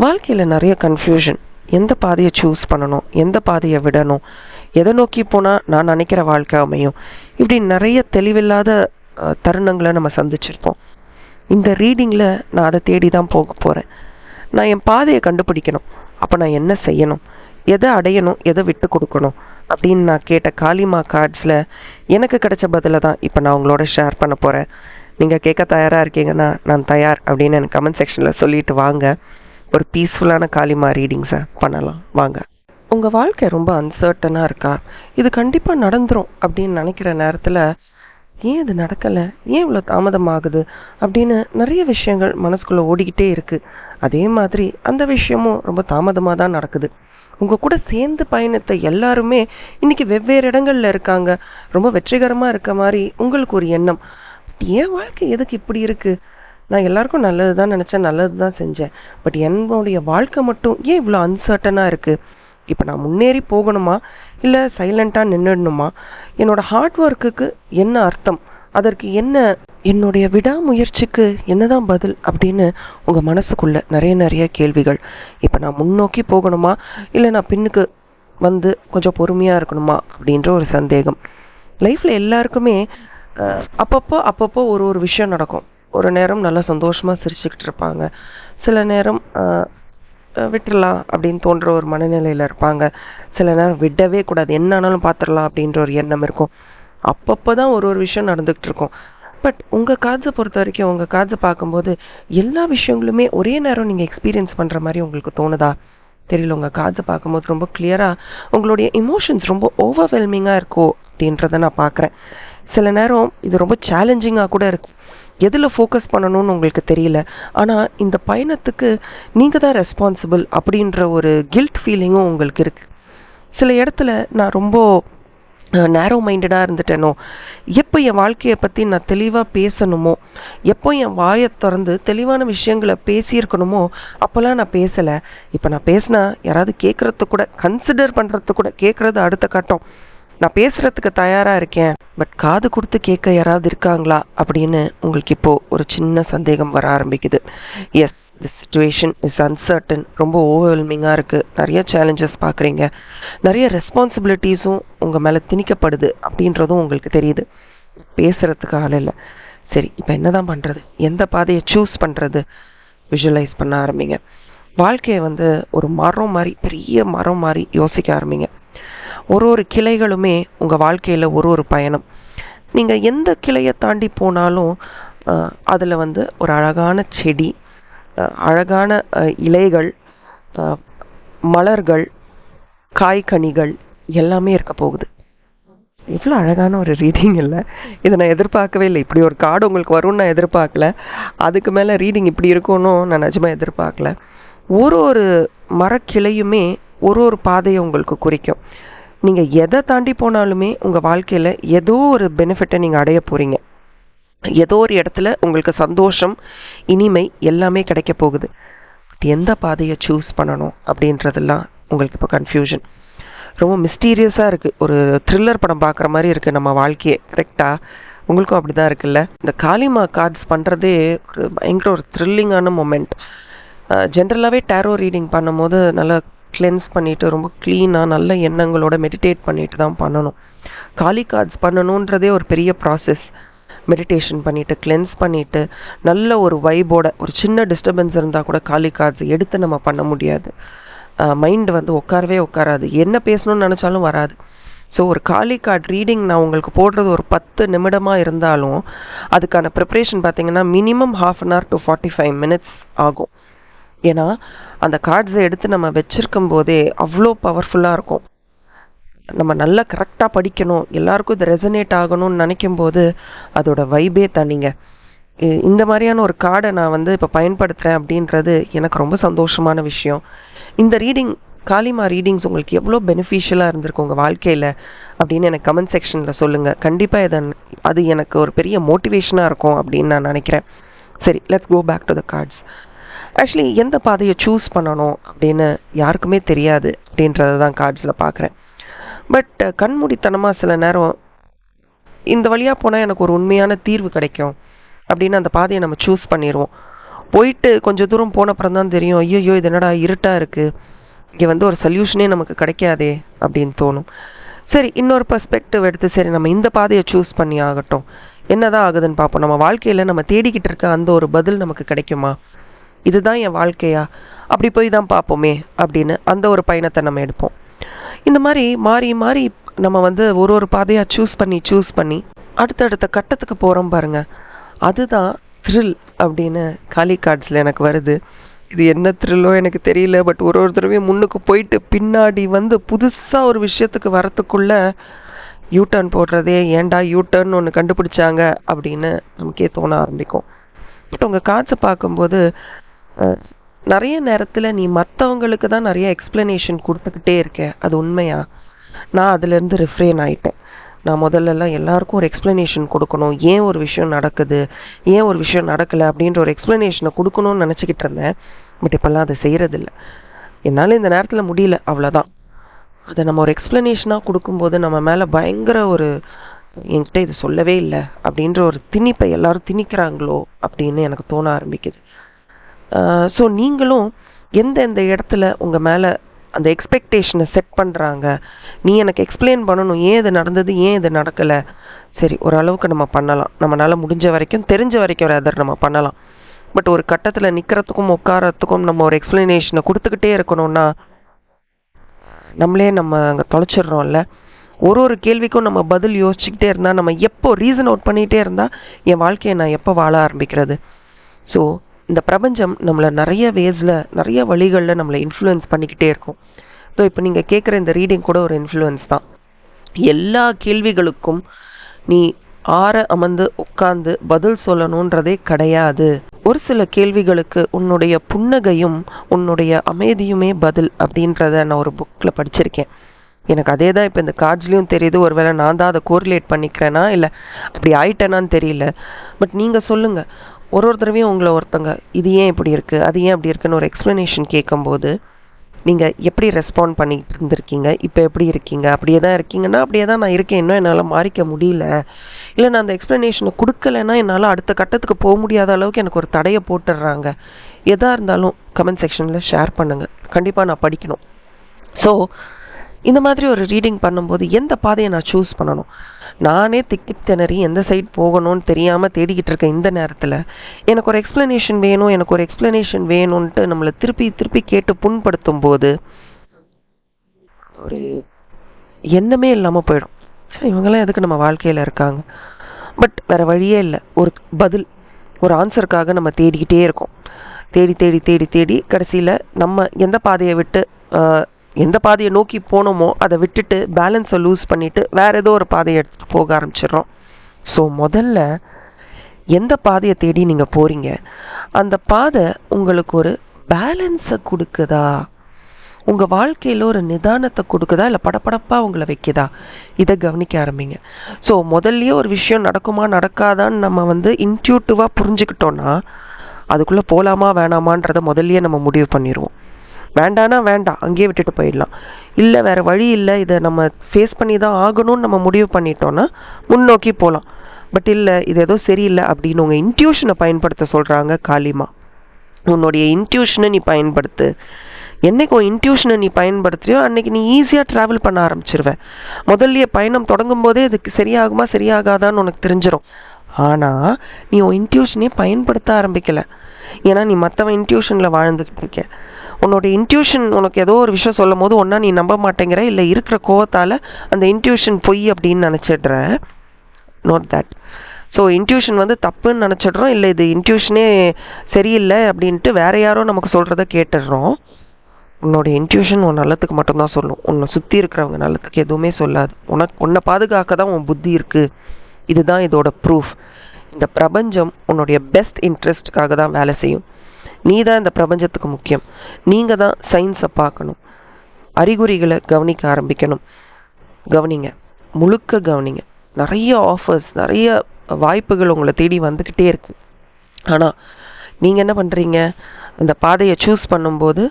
வாழ்க்கையில் நிறைய கன்ஃபியூஷன். எந்த பாதையை சூஸ் பண்ணணும், எந்த பாதையை விடணும், எதை நோக்கி போனால் நான் நினைக்கிற வாழ்க்கை அமையும், இப்படி நிறைய தெளிவில்லாத தருணங்களை நம்ம சந்திச்சிருப்போம். இந்த ரீடிங்கில் நான் அதை தேடி தான் போக போகிறேன். நான் என் பாதையை கண்டுபிடிக்கணும். அப்போ நான் என்ன செய்யணும், எதை அடையணும், எதை விட்டு கொடுக்கணும் அப்படின்னு நான் கேட்ட காளிமா கார்ட்ஸில் எனக்கு கிடைச்ச பதிலை தான் இப்போ நான் உங்களோட ஷேர் பண்ண போகிறேன். நீங்கள் கேட்க தயாராக இருக்கீங்கன்னா நான் தயார் அப்படின்னு எனக்கு கமெண்ட் செக்ஷனில் சொல்லிட்டு வாங்க. ஒரு பீஸ்ஃபுல்லான காளிமா ரீடிங்ஸை பண்ணலாம் வாங்க. உங்கள் வாழ்க்கை ரொம்ப அன்சர்டனாக இருக்கா, இது கண்டிப்பாக நடந்துரும் அப்படின்னு நினைக்கிற நேரத்தில் ஏன் இது நடக்கலை, ஏன் இவ்வளோ தாமதமாகுது அப்படின்னு நிறைய விஷயங்கள் மனசுக்குள்ளே ஓடிக்கிட்டே இருக்குது. அதே மாதிரி அந்த விஷயமும் ரொம்ப தாமதமாக தான் நடக்குது. உங்கள் கூட சேர்ந்து பயணித்த எல்லாருமே இன்னைக்கு வெவ்வேறு இடங்கள்ல இருக்காங்க. ரொம்ப வெற்றிகரமாக இருக்க மாதிரி உங்களுக்கு ஒரு எண்ணம். என் வாழ்க்கை எதுக்கு இப்படி இருக்கு, நான் எல்லாருக்கும் நல்லது தான் நினச்சேன், நல்லது தான் செஞ்சேன், பட் என்னுடைய வாழ்க்கை மட்டும் ஏன் இவ்வளோ அன்சர்டனாக இருக்குது. இப்போ நான் முன்னேறி போகணுமா இல்லை சைலண்ட்டாக நின்றுடணுமா, என்னோட ஹார்ட் ஒர்க்குக்கு என்ன அர்த்தம், அதற்கு என்ன, என்னுடைய விடாமுயற்சிக்கு என்னதான் பதில் அப்படின்னு உங்கள் மனசுக்குள்ள நிறைய கேள்விகள். இப்போ நான் முன்னோக்கி போகணுமா இல்லை நான் பின்னுக்கு வந்து கொஞ்சம் பொறுமையாக இருக்கணுமா அப்படின்ற ஒரு சந்தேகம். லைஃப்பில் எல்லாருக்குமே அப்பப்போ ஒரு விஷயம் நடக்கும். ஒரு நேரம் நல்லா சந்தோஷமாக சிரிச்சுக்கிட்டு இருப்பாங்க, சில நேரம் விட்டுடலாம் அப்படின்னு தோன்ற ஒரு மனநிலையில் இருப்பாங்க, சில நேரம் விடவே கூடாது, என்ன ஆனாலும் பார்த்துடலாம் அப்படின்ற ஒரு எண்ணம் இருக்கும். அப்பப்போ தான் ஒரு விஷயம் நடந்துக்கிட்டு இருக்கும். பட் உங்கள் காட்ஸை பொறுத்த வரைக்கும், உங்கள் காட்ஸை பார்க்கும்போது எல்லா விஷயங்களுமே ஒரே நேரம் நீங்கள் எக்ஸ்பீரியன்ஸ் பண்ணுற மாதிரி உங்களுக்கு தோணுதா தெரியல. உங்கள் காட்ஸை பார்க்கும்போது ரொம்ப கிளியராக உங்களுடைய இமோஷன்ஸ் ரொம்ப ஓவர்வெல்மிங்காக இருக்கோ அப்படின்றத நான் பார்க்குறேன். சில நேரம் இது ரொம்ப சேலஞ்சிங்காக கூட இருக்கு. எதில் ஃபோக்கஸ் பண்ணணும்னு உங்களுக்கு தெரியல. ஆனால் இந்த பயணத்துக்கு நீங்கள் தான் ரெஸ்பான்சிபிள் அப்படின்ற ஒரு கில்ட் ஃபீலிங்கும் உங்களுக்கு இருக்குது. சில இடத்துல நான் ரொம்ப நேரோ மைண்டடாக இருந்துட்டேனோ, எப்போ என் வாழ்க்கையை பற்றி நான் தெளிவாக பேசணுமோ, எப்போ என் வாயை திறந்து தெளிவான விஷயங்களை பேசியிருக்கணுமோ அப்போல்லாம் நான் பேசலை. இப்போ நான் பேசினா யாராவது கேட்குறது கூட, கன்சிடர் பண்ணுறது கூட, கேட்குறது அடுத்த கட்டம். நான் பேசுகிறதுக்கு தயாராக இருக்கேன், பட் காது கொடுத்து கேட்க யாராவது இருக்காங்களா அப்படின்னு உங்களுக்கு இப்போது ஒரு சின்ன சந்தேகம் வர ஆரம்பிக்குது. Yes, the situation is uncertain, ரொம்ப ஓவர்வெல்மிங்காக இருக்குது, நிறைய சேலஞ்சஸ் பார்க்குறீங்க, நிறைய ரெஸ்பான்சிபிலிட்டிஸும் உங்கள் மேலே திணிக்கப்படுது அப்படின்றதும் உங்களுக்கு தெரியுது. பேசுகிறதுக்கு ஆள் இல்லை. சரி, இப்போ என்ன தான் பண்ணுறது, எந்த பாதையை சூஸ் பண்ணுறது, விஷுவலைஸ் பண்ண ஆரம்பிங்க. வாழ்க்கையை ஒரு மரம் மாதிரி, பெரிய மரம் மாதிரி யோசிக்க ஆரம்பிங்க. ஒரு கிளைகளுமே உங்கள் வாழ்க்கையில் ஒரு பயணம். நீங்கள் எந்த கிளையை தாண்டி போனாலும் அதில் ஒரு அழகான செடி, அழகான இலைகள், மலர்கள், காய்கனிகள் எல்லாமே இருக்க போகுது. இவ்வளோ அழகான ஒரு ரீடிங் இல்லை, இதை நான் எதிர்பார்க்கவே இல்லை. இப்படி ஒரு கார்டு உங்களுக்கு வரும்னு நான் எதிர்பார்க்கல. அதுக்கு மேலே ரீடிங் இப்படி இருக்கும்னு நான் நிஜமாக எதிர்பார்க்கல. ஒரு மரக்கிளையுமே ஒரு பாதையை உங்களுக்கு குறிக்கும். நீங்கள் எதை தாண்டி போனாலுமே உங்கள் வாழ்க்கையில் ஏதோ ஒரு பெனிஃபிட்டை நீங்கள் அடைய போகிறீங்க. ஏதோ ஒரு இடத்துல உங்களுக்கு சந்தோஷம், இனிமை எல்லாமே கிடைக்க போகுது. பட் எந்த பாதையை சூஸ் பண்ணணும் அப்படின்றதெல்லாம் உங்களுக்கு இப்போ கன்ஃபியூஷன். ரொம்ப மிஸ்டீரியஸாக இருக்குது. ஒரு த்ரில்லர் படம் பார்க்குற மாதிரி இருக்குது நம்ம வாழ்க்கையே. கரெக்டாக உங்களுக்கும் அப்படி தான் இருக்குல்ல. இந்த காளிமா கார்ட்ஸ் பண்ணுறதே பயங்கர ஒரு த்ரில்லிங்கான மொமெண்ட். ஜென்ரலாகவே டேரோ ரீடிங் பண்ணும்போது நல்லா கிளென்ஸ் பண்ணிவிட்டு, ரொம்ப க்ளீனாக நல்ல எண்ணங்களோட மெடிடேட் பண்ணிட்டு தான் பண்ணணும். காளி கார்ட்ஸ் பண்ணணுன்றதே ஒரு பெரிய ப்ராசஸ். மெடிடேஷன் பண்ணிவிட்டு, கிளென்ஸ் பண்ணிவிட்டு, நல்ல ஒரு வைபோட, ஒரு சின்ன டிஸ்டர்பன்ஸ் இருந்தால் கூட காளி கார்ட்ஸ் எடுத்து நம்ம பண்ண முடியாது. மைண்டு உட்காரவே உட்காராது, என்ன பேசணும்னு நினச்சாலும் வராது. ஸோ ஒரு காளி கார்டு ரீடிங் நான் உங்களுக்கு போடுறது ஒரு 10 நிமிடமாக இருந்தாலும் அதுக்கான ப்ரிப்ரேஷன் பார்த்தீங்கன்னா மினிமம் 1/2 hour to 45 minutes ஆகும். ஏன்னா அந்த கார்ட்ஸை எடுத்து நம்ம வச்சிருக்கும் போதே அவ்வளோ பவர்ஃபுல்லாக இருக்கும். நம்ம நல்லா கரெக்டாக படிக்கணும், எல்லாருக்கும் இது ரெசனேட் ஆகணும்னு நினைக்கும் போது அதோட வைபே தனிங்க. இந்த மாதிரியான ஒரு கார்டை நான் இப்போ பயன்படுத்துகிறேன் அப்படின்றது எனக்கு ரொம்ப சந்தோஷமான விஷயம். இந்த ரீடிங், காளிமா ரீடிங்ஸ் உங்களுக்கு எவ்வளோ பெனிஃபிஷியலாக இருந்திருக்கு உங்கள் வாழ்க்கையில் அப்படின்னு எனக்கு கமெண்ட் செக்ஷனில் சொல்லுங்கள். கண்டிப்பாக அது எனக்கு ஒரு பெரிய மோட்டிவேஷனாக இருக்கும் அப்படின்னு நான் நினைக்கிறேன். சரி, let's go back to the cards. Actually எந்த பாதையை சூஸ் பண்ணணும் அப்படின்னு யாருக்குமே தெரியாது அப்படின்றத தான் கார்ட்ஸில் பார்க்குறேன். பட் கண்மூடித்தனமாக சில நேரம் இந்த வழியாக போனால் எனக்கு ஒரு உண்மையான தீர்வு கிடைக்கும் அப்படின்னு அந்த பாதையை நம்ம சூஸ் பண்ணிடுவோம். போயிட்டு கொஞ்சம் தூரம் போன அப்புறம் தான் தெரியும், ஐயோ இது என்னடா இருட்டாக இருக்குது, இங்கே வந்து ஒரு சொல்யூஷனே நமக்கு கிடைக்காதே அப்படின்னு தோணும். சரி, இன்னொரு பெர்ஸ்பெக்டிவ் எடுத்து சரி நம்ம இந்த பாதையை சூஸ் பண்ணி ஆகட்டும், என்னதான் ஆகுதுன்னு பார்ப்போம். நம்ம வாழ்க்கையில் நம்ம தேடிக்கிட்டு இருக்க அந்த ஒரு பதில் நமக்கு கிடைக்குமா, இதுதான் என் வாழ்க்கையா, அப்படி போய் தான் பார்ப்போமே அப்படின்னு அந்த ஒரு பயணத்தை நம்ம எடுப்போம். இந்த மாதிரி மாறி மாறி நம்ம வந்து ஒரு ஒரு பாதையாக சூஸ் பண்ணி அடுத்தடுத்த கட்டத்துக்கு போகிறோம் பாருங்க, அதுதான் த்ரில் அப்படின்னு காலி கார்ட்ஸில் எனக்கு வருது. இது என்ன த்ரில்லோ எனக்கு தெரியல. பட் ஒரு தடவையும் முன்னுக்கு போயிட்டு பின்னாடி வந்து புதுசாக ஒரு விஷயத்துக்கு வரத்துக்குள்ள யூட்டர்ன் போடுறதே ஏன்டா யூட்டர்ன் ஒன்று கண்டுபிடிச்சாங்க அப்படின்னு நமக்கே தோண ஆரம்பிக்கும். பட் உங்கள் காட்சை பார்க்கும்போது நிறைய நேரத்தில் நீ மற்றவங்களுக்கு தான் நிறைய எக்ஸ்பிளனேஷன் கொடுத்துக்கிட்டே இருக்க, அது உண்மையா? நான் அதுலேருந்து ரிஃப்ரெயின் ஆகிட்டேன். நான் முதல்லலாம் எல்லாருக்கும் ஒரு எக்ஸ்ப்ளனேஷன் கொடுக்கணும், ஏன் ஒரு விஷயம் நடக்குது, ஏன் ஒரு விஷயம் நடக்கலை அப்படின்ற ஒரு எக்ஸ்ப்ளனேஷனை கொடுக்கணும்னு நினச்சிக்கிட்டு இருந்தேன். பட் இப்போல்லாம் அதை செய்கிறதில்ல. என்னால் இந்த நேரத்தில் முடியல, அவ்வளோதான். அதை நம்ம ஒரு எக்ஸ்ப்ளனேஷனாக கொடுக்கும்போது நம்ம மேலே பயங்கர ஒரு என்கிட்ட இது சொல்லவே இல்லை அப்படின்ற ஒரு திணிப்பை எல்லாரும் திணிக்கிறாங்களோ அப்படின்னு எனக்கு தோண ஆரம்பிக்குது. ஸோ நீங்களும் எந்த இடத்துல உங்கள் மேலே அந்த எக்ஸ்பெக்டேஷனை செட் பண்ணுறாங்க, நீ எனக்கு எக்ஸ்பிளைன் பண்ணணும் ஏன் இது நடந்தது, ஏன் இது நடக்கலை, சரி ஓரளவுக்கு நம்ம பண்ணலாம், நம்மளால் முடிஞ்ச வரைக்கும் தெரிஞ்ச வரைக்கும் ரேதர் நம்ம பண்ணலாம். பட் ஒரு கட்டத்தில் நிற்கிறதுக்கும் உட்காரத்துக்கும் நம்ம ஒரு எக்ஸ்பிளனேஷனை கொடுத்துக்கிட்டே இருக்கணும்னா நம்மளே நம்ம அங்கே தொலைச்சிடுறோம்ல. ஒரு கேள்விக்கும் நம்ம பதில் யோசிச்சுக்கிட்டே இருந்தால், நம்ம எப்போ ரீசன் அவுட் பண்ணிகிட்டே இருந்தால் என் வாழ்க்கையை நான் எப்போ வாழ ஆரம்பிக்கிறது? ஸோ இந்த பிரபஞ்சம் நம்மளை நிறைய வேஸில் நிறைய வழிகளில் நம்மளை இன்ஃப்ளூயன்ஸ் பண்ணிக்கிட்டே இருக்கும். ஸோ இப்போ நீங்கள் கேட்குற இந்த ரீடிங் கூட ஒரு இன்ஃப்ளூயன்ஸ் தான். எல்லா கேள்விகளுக்கும் நீ அமர்ந்து உட்கார்ந்து பதில் சொல்லணுன்றதே கிடையாது. ஒரு சில கேள்விகளுக்கு உன்னுடைய புன்னகையும் உன்னுடைய அமைதியுமே பதில் அப்படின்றத நான் ஒரு புக்கில் படிச்சிருக்கேன். எனக்கு அதே தான் இப்போ இந்த கார்ட்ஸ்லேயும் தெரியுது. ஒருவேளை நான் தான் அதை கோரிலேட் பண்ணிக்கிறேன்னா இல்லை அப்படி ஆயிட்டேனான்னு தெரியல. பட் நீங்கள் சொல்லுங்கள், ஒரு தடவையும் உங்களை ஒருத்தங்க இது ஏன் இப்படி இருக்குது, அது ஏன் அப்படி இருக்குன்னு ஒரு எக்ஸ்ப்ளனேஷன் கேட்கும்போது நீங்கள் எப்படி ரெஸ்பாண்ட் பண்ணிட்டு இருந்திருக்கீங்க, இப்போ எப்படி இருக்கீங்க? அப்படியே தான் இருக்கீங்கன்னா அப்படியே தான் நான் இருக்கேன், இன்னும் என்னால் மாறிக்க முடியல, இல்லை நான் அந்த எக்ஸ்ப்ளனேஷனை கொடுக்கலைன்னா என்னால் அடுத்த கட்டத்துக்கு போக முடியாத அளவுக்கு எனக்கு ஒரு தடையை போட்டுடுறாங்க. எதாக இருந்தாலும் கமெண்ட் செக்ஷனில் ஷேர் பண்ணுங்கள், கண்டிப்பாக நான் படிக்கணும். ஸோ இந்த மாதிரி ஒரு ரீடிங் பண்ணும்போது எந்த பாதையை நான் சூஸ் பண்ணணும், நானே திக்கி திணறி எந்த சைட் போகணும்னு தெரியாமல் தேடிக்கிட்டு இருக்கேன். இந்த நேரத்தில் எனக்கு ஒரு எக்ஸ்ப்ளனேஷன் வேணும், எனக்கு ஒரு எக்ஸ்ப்ளனேஷன் வேணும்ன்ட்டு நம்மளை திருப்பி திருப்பி கேட்டு புண்படுத்தும் போது ஒரு எண்ணமே இல்லாமல் போயிடும். இவங்கெல்லாம் எதுக்கு நம்ம வாழ்க்கையில் இருக்காங்க? பட் வேறு வழியே இல்லை, ஒரு பதில் ஒரு ஆன்சருக்காக நம்ம தேடிக்கிட்டே இருக்கோம். தேடி தேடி தேடி தேடி கடைசியில் நம்ம எந்த பாதையை விட்டு எந்த பாதையை நோக்கி போனோமோ அதை விட்டுட்டு பேலன்ஸை லூஸ் பண்ணிவிட்டு வேறு ஏதோ ஒரு பாதையை எடுத்துகிட்டு போக ஆரம்பிச்சிடுறோம். ஸோ முதல்ல எந்த பாதையை தேடி நீங்கள் போகிறீங்க, அந்த பாதை உங்களுக்கு ஒரு பேலன்ஸை கொடுக்குதா, உங்கள் வாழ்க்கையில் ஒரு நிதானத்தை கொடுக்குதா, இல்லை படப்படப்பாக உங்களை வைக்குதா, இதை கவனிக்க ஆரம்பிங்க. ஸோ முதல்லையே ஒரு விஷயம் நடக்குமா நடக்காதான்னு நம்ம வந்து இன்ட்யூட்டிவாக புரிஞ்சுக்கிட்டோன்னா அதுக்குள்ளே போகலாமா வேணாமான்றதை முதல்லையே நம்ம முடிவு பண்ணிடுவோம். வேண்டானா வேண்டாம், அங்கேயே விட்டுட்டு போயிடலாம். இல்லை வேறு வழி இல்லை, இதை நம்ம ஃபேஸ் பண்ணி தான் ஆகணும்னு நம்ம முடிவு பண்ணிட்டோன்னா முன்னோக்கி போகலாம். பட் இல்லை இது ஏதோ சரியில்லை அப்படின்னு உங்கள் இன்ட்யூஷனை பயன்படுத்த சொல்கிறாங்க காளிமா. உன்னுடைய இன்ட்யூஷனை நீ பயன்படுத்து. என்னைக்கு உன் இன்ட்யூஷனை நீ பயன்படுத்துறியோ அன்னைக்கு நீ ஈஸியாக ட்ராவல் பண்ண ஆரம்பிச்சிருவேன். முதல்லையே பயணம் தொடங்கும் போதே இதுக்கு சரியாகுமா சரியாகாதான்னு உனக்கு தெரிஞ்சிடும். ஆனால் நீ உன் இன்ட்யூஷனே பயன்படுத்த ஆரம்பிக்கலை, ஏன்னா நீ மற்றவன் இன்ட்யூஷனில் வாழ்ந்துக்கிட்டு இருக்க. உன்னோட இன்ட்யூஷன் உனக்கு ஏதோ ஒரு விஷயம் சொல்லும் போது ஒன்றா நீ நம்ப மாட்டேங்கிற, இல்லை இருக்கிற கோவத்தால் அந்த இன்ட்யூஷன் பொய் அப்படின்னு நினச்சிடுற. Note that. ஸோ இன்ட்யூஷன் வந்து தப்புன்னு நினச்சிடுறோம், இல்லை இது இன்ட்யூஷனே சரியில்லை அப்படின்ட்டு வேற யாரோ நமக்கு சொல்கிறத கேட்டுடுறோம். உன்னோட இன்ட்யூஷன் உன் நல்லத்துக்கு மட்டும்தான் சொல்லும், உன்னை சுற்றி இருக்கிறவங்க நல்லத்துக்கு எதுவுமே சொல்லாது. உன்னை பாதுகாக்க தான் உன் புத்தி இருக்குது. இதுதான் இதோட ப்ரூஃப். இந்த பிரபஞ்சம் உன்னுடைய பெஸ்ட் இன்ட்ரெஸ்ட்டுக்காக தான் வேலை செய்யும். நீ தான் இந்த பிரபஞ்சத்துக்கு முக்கியம். நீங்கள் தான் சயின்ஸை பார்க்கணும், அறிகுறிகளை கவனிக்க ஆரம்பிக்கணும். கவனிங்க, முழுக்க கவனிங்க. நிறைய ஆஃபர்ஸ், நிறைய வாய்ப்புகள் உங்களை தேடி வந்துக்கிட்டே இருக்கு. ஆனால் நீங்கள் என்ன பண்ணுறீங்க, அந்த பாதையை சூஸ் பண்ணும்போது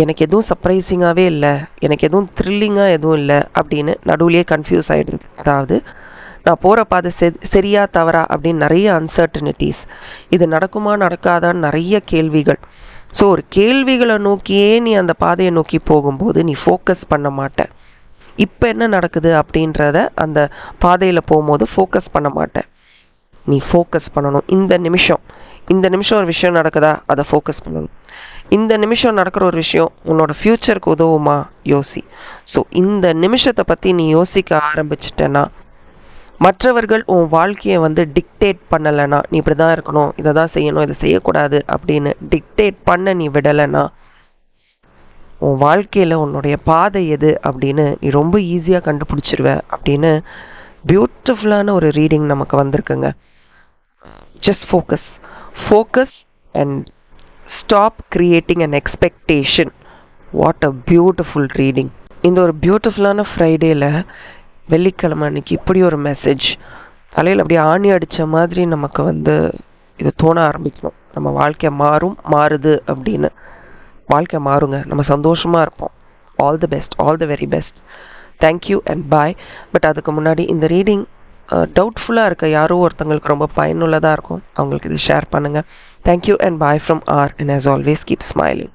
எனக்கு எதுவும் சர்ப்ரைசிங்காகவே இல்லை, எனக்கு எதுவும் த்ரில்லிங்காக எதுவும் இல்லை அப்படின்னு நடுவுலையே கன்ஃபியூஸ் ஆகிடுது. அதாவது நான் போகிற பாதை சரியா தவறா அப்படின்னு நிறைய அன்சர்டனிட்டிஸ். இது நடக்குமா நடக்காதான்னு நிறைய கேள்விகள். ஸோ ஒரு கேள்விகளை நோக்கியே நீ அந்த பாதையை நோக்கி போகும்போது நீ ஃபோக்கஸ் பண்ண மாட்ட. இப்போ என்ன நடக்குது அப்படின்றத அந்த பாதையில் போகும்போது ஃபோக்கஸ் பண்ண மாட்டேன். நீ ஃபோக்கஸ் பண்ணணும். இந்த நிமிஷம் ஒரு விஷயம் நடக்குதா, அதை ஃபோக்கஸ் பண்ணணும். இந்த நிமிஷம் நடக்கிற ஒரு விஷயம் உன்னோட ஃப்யூச்சருக்கு உதவுமா, யோசி. ஸோ இந்த நிமிஷத்தை பற்றி நீ யோசிக்க ஆரம்பிச்சிட்டேன்னா, மற்றவர்கள் உன் வாழ்க்கையை டிக்டேட் பண்ணலைன்னா, நீ இப்படி தான் இருக்கணும், இதை தான் செய்யணும், இதை செய்யக்கூடாது அப்படின்னு டிக்டேட் பண்ண நீ விடலைன்னா, உன் வாழ்க்கையில் உன்னுடைய பாதை எது அப்படின்னு நீ ரொம்ப ஈஸியாக கண்டுபிடிச்சிருவ அப்படின்னு பியூட்டிஃபுல்லான ஒரு ரீடிங் நமக்கு வந்திருக்குங்க. Just focus and stop creating an expectation. What a beautiful reading. இந்த ஒரு பியூட்டிஃபுல்லான ஃப்ரைடேல வெள்ளிக்கிழமை அன்னைக்கு இப்படி ஒரு மெசேஜ் தலையில் அப்படியே ஆணி அடித்த மாதிரி நமக்கு இது தோண ஆரம்பிக்கணும். நம்ம வாழ்க்கை மாறுது அப்படின்னு. வாழ்க்கை மாறுங்க, நம்ம சந்தோஷமாக இருப்போம். All the best, all the very best. Thank you and bye. But அதுக்கு முன்னாடி இந்த ரீடிங் டவுட்ஃபுல்லாக இருக்க யாரோ ஒருத்தங்களுக்கு ரொம்ப பயனுள்ளதாக இருக்கும். அவங்களுக்கு இது ஷேர் பண்ணுங்கள். Thank you and bye from R, and as always keep smiling.